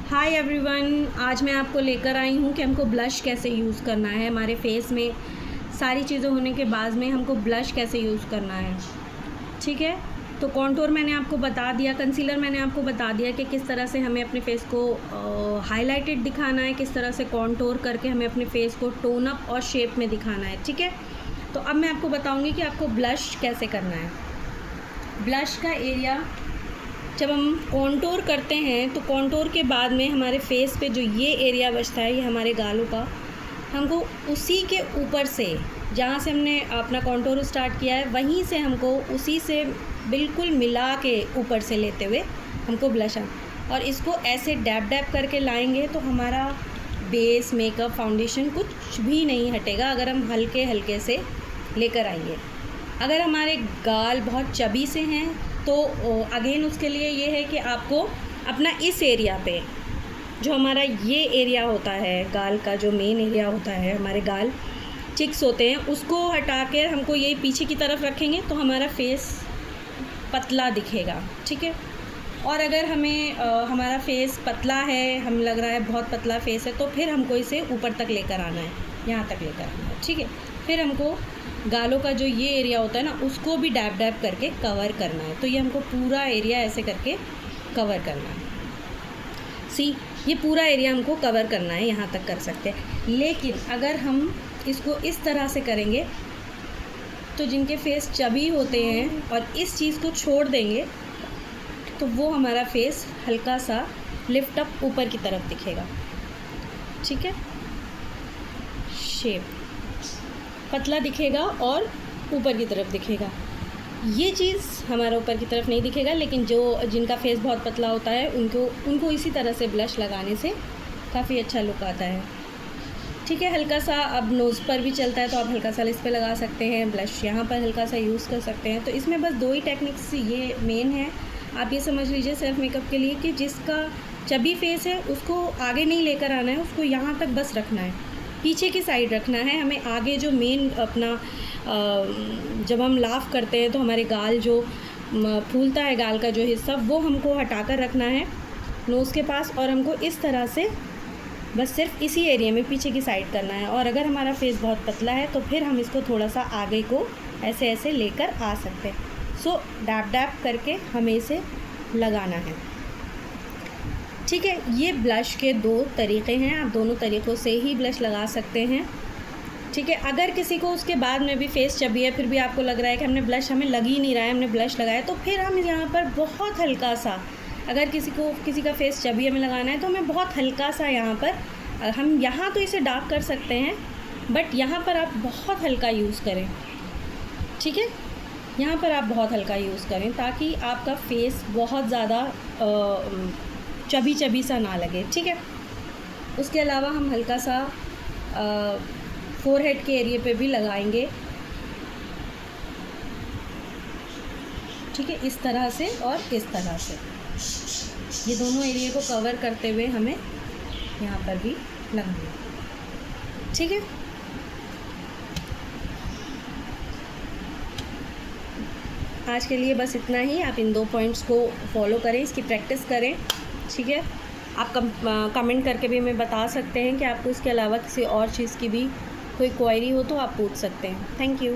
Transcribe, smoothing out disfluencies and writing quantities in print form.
Hi everyone, आज मैं आपको लेकर आई हूँ कि हमको ब्लश कैसे यूज़ करना है। हमारे फेस में सारी चीज़ें होने के बाद में हमको ब्लश कैसे यूज़ करना है। ठीक है, तो कॉन्टूर मैंने आपको बता दिया, कंसीलर मैंने आपको बता दिया कि किस तरह से हमें अपने फेस को हाईलाइटेड दिखाना है, किस तरह से कॉन्टूर करके हमें अपने फेस को टोन अप और शेप में दिखाना है। ठीक है, तो अब मैं आपको बताऊँगी कि आपको ब्लश कैसे करना है। ब्लश का एरिया जब हम कॉन्टूर करते हैं तो कॉन्टूर के बाद में हमारे फेस पे जो ये एरिया बचता है, ये हमारे गालों का, हमको उसी के ऊपर से, जहाँ से हमने अपना कॉन्टूर स्टार्ट किया है, वहीं से हमको उसी से बिल्कुल मिला के ऊपर से लेते हुए हमको ब्लश और इसको ऐसे डैब डैब करके लाएंगे तो हमारा बेस, मेकअप, फाउंडेशन कुछ भी नहीं हटेगा अगर हम हल्के हल्के से लेकर आएंगे। अगर हमारे गाल बहुत चबी से हैं तो अगेन उसके लिए ये है कि आपको अपना इस एरिया पे, जो हमारा ये एरिया होता है गाल का, जो मेन एरिया होता है, हमारे गाल चिक्स होते हैं, उसको हटा के हमको ये पीछे की तरफ रखेंगे तो हमारा फेस पतला दिखेगा। ठीक है, और अगर हमें हमारा फेस पतला है, हम लग रहा है बहुत पतला फेस है, तो फिर हमको इसे ऊपर तक लेकर आना है, यहाँ तक लेकर आना है। ठीक है, फिर हमको गालों का जो ये एरिया होता है ना, उसको भी डैब डैब करके कवर करना है। तो ये हमको पूरा एरिया ऐसे करके कवर करना है। ये पूरा एरिया हमको कवर करना है, यहाँ तक कर सकते हैं। लेकिन अगर हम इसको इस तरह से करेंगे तो जिनके फेस चबी होते हैं और इस चीज़ को छोड़ देंगे तो वो हमारा फेस हल्का सा लिफ्ट अप ऊपर की तरफ दिखेगा। ठीक है, शेप पतला दिखेगा और ऊपर की तरफ दिखेगा। ये चीज़ हमारा ऊपर की तरफ नहीं दिखेगा, लेकिन जिनका फेस बहुत पतला होता है उनको इसी तरह से ब्लश लगाने से काफ़ी अच्छा लुक आता है। ठीक है, हल्का सा अब नोज़ पर भी चलता है तो आप हल्का सा इस पर लगा सकते हैं, ब्लश यहाँ पर हल्का सा यूज़ कर सकते हैं। तो इसमें बस 2 ही टेक्निक्स ये मेन है। आप ये समझ लीजिए सेल्फ मेकअप के लिए कि जिसका चबी फेस है उसको आगे नहीं लेकर आना है, उसको यहाँ तक बस रखना है, पीछे की साइड रखना है। हमें आगे जो मेन अपना जब हम लाफ करते हैं तो हमारे गाल जो फूलता है, गाल का जो हिस्सा, वो हमको हटाकर रखना है नोज़ के पास, और हमको इस तरह से बस सिर्फ इसी एरिया में पीछे की साइड करना है। और अगर हमारा फेस बहुत पतला है तो फिर हम इसको थोड़ा सा आगे को ऐसे ऐसे लेकर आ सकते हैं। सो डैब डैब करके हमें इसे लगाना है। ठीक है, ये ब्लश के 2 तरीक़े हैं, आप दोनों तरीक़ों से ही ब्लश लगा सकते हैं। ठीक है, अगर किसी को उसके बाद में भी फेस चबी है, फिर भी आपको लग रहा है कि हमने ब्लश, हमें लग ही नहीं रहा है, हमने ब्लश लगाया, तो फिर हम यहाँ पर बहुत हल्का सा, अगर किसी का फेस चबी हमें लगाना है तो हमें बहुत हल्का सा यहाँ पर, हम यहाँ तो इसे डार्क कर सकते हैं, बट यहाँ पर आप बहुत हल्का यूज़ करें। ठीक है, यहाँ पर आप बहुत हल्का यूज़ करें ताकि आपका फेस बहुत ज़्यादा चबी सा ना लगे। ठीक है, उसके अलावा हम हल्का सा फोरहेड के एरिया पे भी लगाएंगे। ठीक है, इस तरह से और इस तरह से, ये दोनों एरिया को कवर करते हुए हमें यहाँ पर भी लगाना है। ठीक है, आज के लिए बस इतना ही। आप इन 2 पॉइंट्स को फॉलो करें, इसकी प्रैक्टिस करें। ठीक है, आप कमेंट करके भी हमें बता सकते हैं कि आपको इसके अलावा किसी और चीज़ की भी कोई क्वेरी हो तो आप पूछ सकते हैं। Thank you.